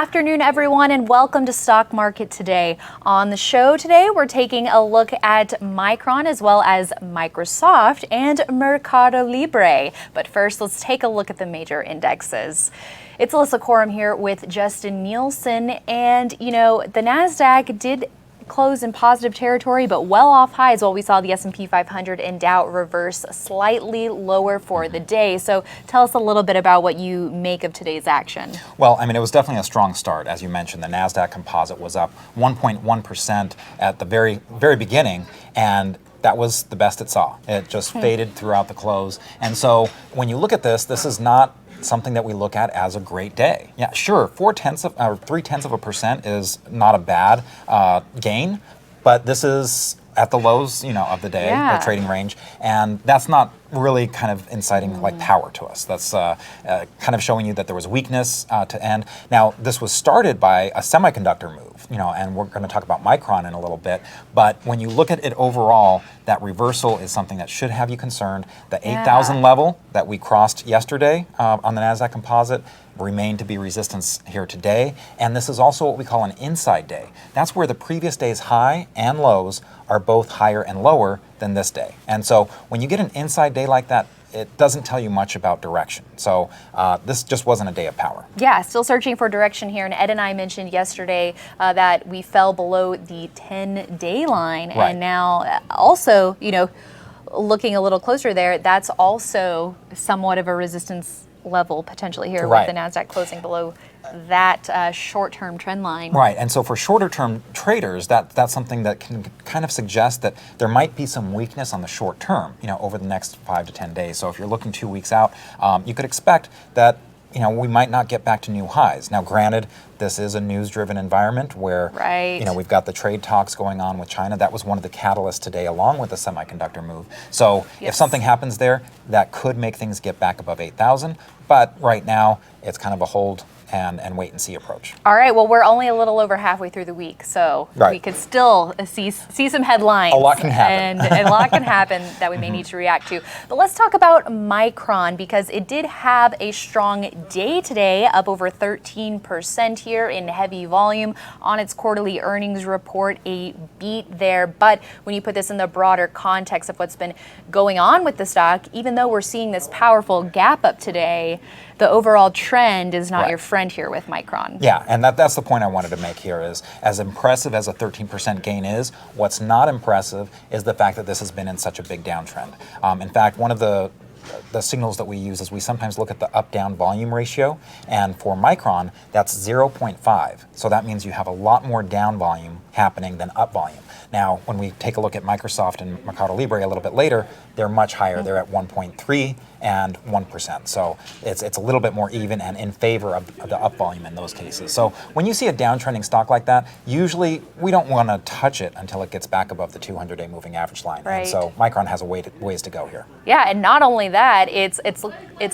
afternoon, everyone, and welcome to Stock Market Today. On the show today, we're taking a look at Micron as well as Microsoft and Mercado Libre. But first, let's take a look at the major indexes. It's Alyssa Corum here with Justin Nielsen, and the Nasdaq did close in positive territory, but well off highs while we saw the S&P 500 and Dow reverse slightly lower for the day. So tell us a little bit about what you make of today's action. Well, I mean, it was definitely a strong start. As you mentioned, the Nasdaq Composite was up 1.1% at the very beginning, and that was the best it saw. It just faded throughout the close. And so when you look at this is not something that we look at as a great day. Yeah, sure, 0.3% is not a bad gain, but this is at the lows, of the day, the trading range, and that's not really kind of inciting like power to us. That's kind of showing you that there was weakness to end. Now, this was started by a semiconductor move, and we're going to talk about Micron in a little bit. But when you look at it overall, that reversal is something that should have you concerned. The 8,000 level that we crossed yesterday on the Nasdaq Composite remain to be resistance here today. And this is also what we call an inside day. That's where the previous day's high and lows are both higher and lower than this day. And so when you get an inside day like that, it doesn't tell you much about direction. So this just wasn't a day of power. Yeah, still searching for direction here. And Ed and I mentioned yesterday that we fell below the 10-day line. Right. And now also, looking a little closer there, that's also somewhat of a resistance level potentially here with the Nasdaq closing below that short-term trend line. Right, and so for shorter-term traders, that's something that can kind of suggest that there might be some weakness on the short term, over the next 5 to 10 days. So if you're looking 2 weeks out, you could expect that we might not get back to new highs. Now, granted, this is a news-driven environment where we've got the trade talks going on with China. That was one of the catalysts today, along with the semiconductor move. So if something happens there, that could make things get back above 8,000. But right now, it's kind of a hold and wait and see approach. All right, well, we're only a little over halfway through the week, so we could still see some headlines. A lot can happen. And a lot can happen that we may need to react to. But let's talk about Micron, because it did have a strong day today, up over 13% here in heavy volume on its quarterly earnings report, a beat there. But when you put this in the broader context of what's been going on with the stock, even though we're seeing this powerful gap up today, the overall trend is not your friend here with Micron. Yeah, and that's the point I wanted to make here is, as impressive as a 13% gain is, what's not impressive is the fact that this has been in such a big downtrend. In fact, one of the signals that we use is we sometimes look at the up-down volume ratio, and for Micron, that's 0.5. So that means you have a lot more down volume happening than up volume. Now, when we take a look at Microsoft and Mercado Libre a little bit later, they're much higher. They're at 1.3 and 1%. So it's a little bit more even and in favor of the up volume in those cases. So when you see a downtrending stock like that, usually we don't want to touch it until it gets back above the 200-day moving average line. Right. And so Micron has a ways to go here. Yeah, and not only that, it's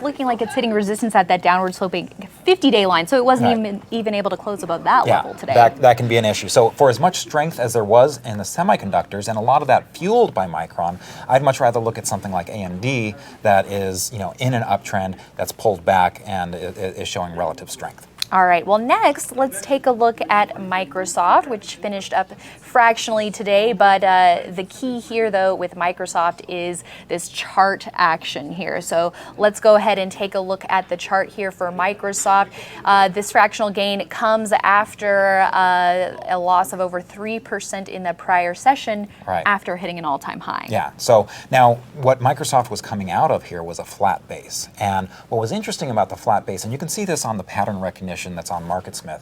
looking like it's hitting resistance at that downward sloping 50-day line. So it wasn't even able to close above that level today. That can be an issue. So for as much strength as there was in the semiconductors, and a lot of that fueled by Micron, I'd much rather look at something like AMD that is in an uptrend that's pulled back and is showing relative strength. All right, well, next, let's take a look at Microsoft, which finished up fractionally today. But the key here, though, with Microsoft is this chart action here. So let's go ahead and take a look at the chart here for Microsoft. This fractional gain comes after a loss of over 3% in the prior session after hitting an all-time high. Yeah, so now what Microsoft was coming out of here was a flat base. And what was interesting about the flat base, and you can see this on the pattern recognition that's on MarketSmith,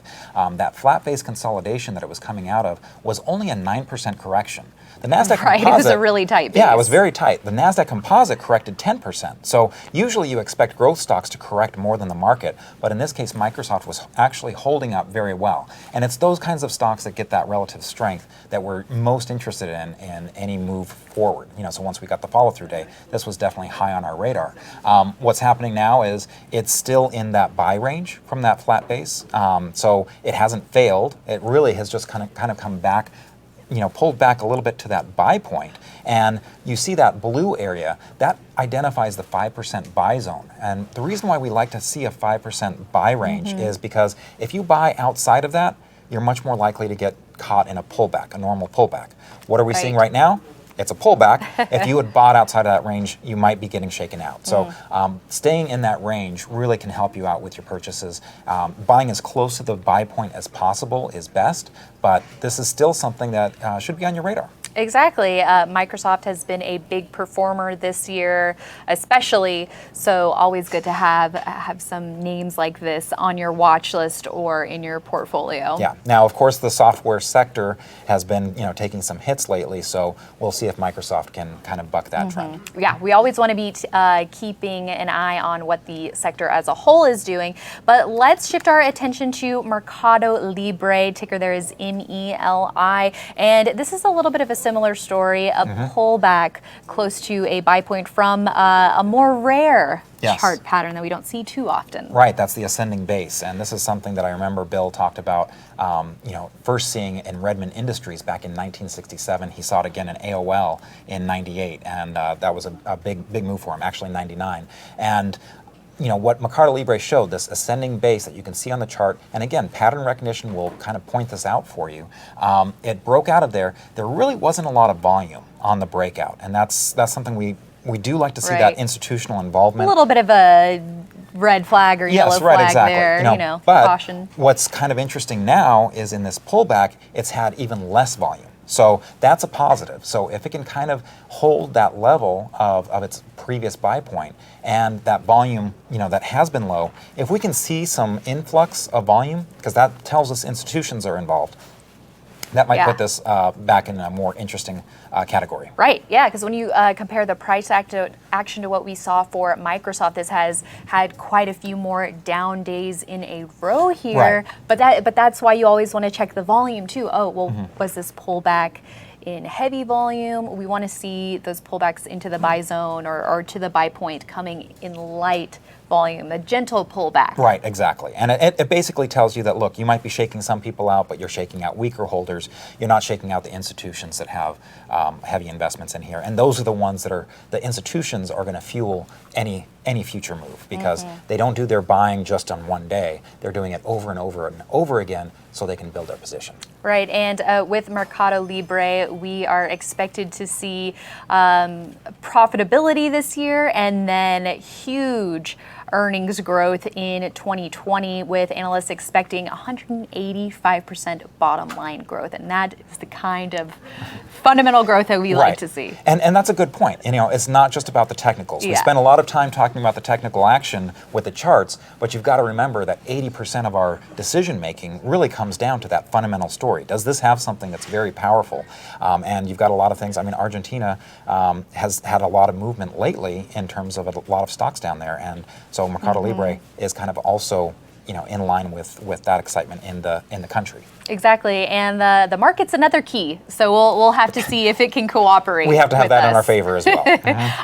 that flat base consolidation that it was coming out of was only a 9% correction. The Nasdaq Composite, it was a really tight base. Yeah, it was very tight. The Nasdaq Composite corrected 10%. So usually you expect growth stocks to correct more than the market, but in this case, Microsoft was actually holding up very well. And it's those kinds of stocks that get that relative strength that we're most interested in any move forward. So once we got the follow-through day, this was definitely high on our radar. What's happening now is it's still in that buy range from that flat base. So it hasn't failed. It really has just kind of come back pulled back a little bit to that buy point, and you see that blue area, that identifies the 5% buy zone. And the reason why we like to see a 5% buy range is because if you buy outside of that, you're much more likely to get caught in a pullback, a normal pullback. What are we seeing right now? It's a pullback. If you had bought outside of that range, you might be getting shaken out. So staying in that range really can help you out with your purchases. Buying as close to the buy point as possible is best, but this is still something that should be on your radar. Exactly. Microsoft has been a big performer this year, especially. So always good to have some names like this on your watch list or in your portfolio. Yeah. Now, of course, the software sector has been taking some hits lately. So we'll see if Microsoft can kind of buck that trend. Yeah, we always want to be keeping an eye on what the sector as a whole is doing. But let's shift our attention to Mercado Libre. Ticker there is MELI, and this is a little bit of a similar story, a pullback close to a buy point from a more rare chart pattern that we don't see too often. Right, that's the ascending base, and this is something that I remember Bill talked about, first seeing in Redmond Industries back in 1967. He saw it again in AOL in '98, and that was a big move for him, actually '99. And what Mercado Libre showed, this ascending base that you can see on the chart, and again, pattern recognition will kind of point this out for you. It broke out of there. There really wasn't a lot of volume on the breakout, and that's something we do like to see, that institutional involvement. A little bit of a red flag or yellow flag there, but caution. What's kind of interesting now is in this pullback, it's had even less volume. So that's a positive. So if it can kind of hold that level of its previous buy point and that volume, that has been low, if we can see some influx of volume, because that tells us institutions are involved, that might put this back in a more interesting category. Right, yeah, because when you compare the price action to what we saw for Microsoft, this has had quite a few more down days in a row here. Right. But that's why you always want to check the volume too. Oh, well, was this pullback in heavy volume? We want to see those pullbacks into the buy zone or to the buy point coming in light volume, a gentle pullback. Right, exactly. And it basically tells you that, look, you might be shaking some people out, but you're shaking out weaker holders. You're not shaking out the institutions that have heavy investments in here. And those are the ones that the institutions are going to fuel any future move, because they don't do their buying just on one day. They're doing it over and over and over again so they can build their position. Right, and with Mercado Libre, we are expected to see profitability this year and then huge earnings growth in 2020, with analysts expecting 185% bottom line growth. And that is the kind of fundamental growth that we like to see. And that's a good point. It's not just about the technicals. We spend a lot of time talking about the technical action with the charts, but you've got to remember that 80% of our decision making really comes down to that fundamental story. Does this have something that's very powerful? And you've got a lot of things. I mean, Argentina has had a lot of movement lately in terms of a lot of stocks down there. And so Mercado Libre is kind of also in line with that excitement in the country. Exactly, and the market's another key, so we'll have to see if it can cooperate. We have to have that in our favor as well.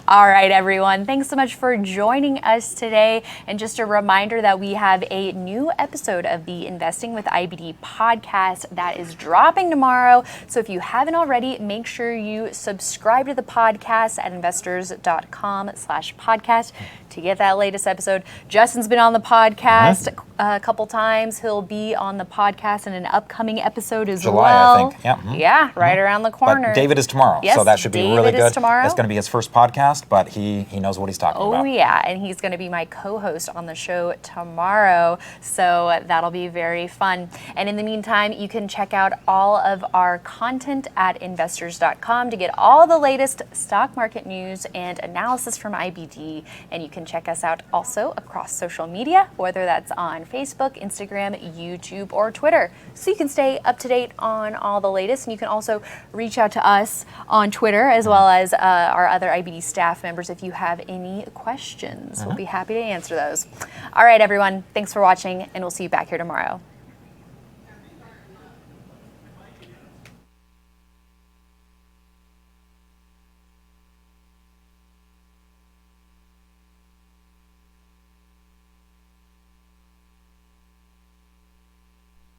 All right, everyone, thanks so much for joining us today. And just a reminder that we have a new episode of the Investing with IBD podcast that is dropping tomorrow. So if you haven't already, make sure you subscribe to the podcast at investors.com/podcast to get that latest episode. Justin's been on the podcast a couple times. He'll be on the podcast in an upcoming episode as July, well. I think. Yeah. Yeah, right around the corner. But David is tomorrow, Yes, so that should be really David is good. tomorrow. It's going to be his first podcast, but he knows what he's talking about. Oh yeah, and he's going to be my co-host on the show tomorrow, so that'll be very fun. And in the meantime, you can check out all of our content at investors.com to get all the latest stock market news and analysis from IBD. And you can check us out also across social media, whether that's on Facebook, Instagram, YouTube, or Twitter. So you can stay up to date on all the latest, and you can also reach out to us on Twitter as well as our other IBD staff members if you have any questions. We'll be happy to answer those. All right, everyone, thanks for watching, and we'll see you back here tomorrow.